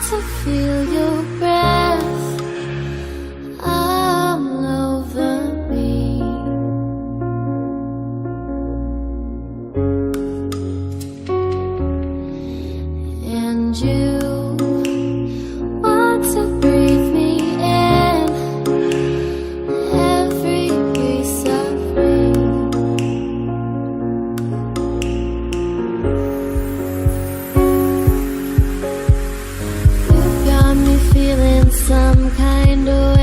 To feel your breath all over me, and you want to breathe me in every piece of me. Got me feeling some kind of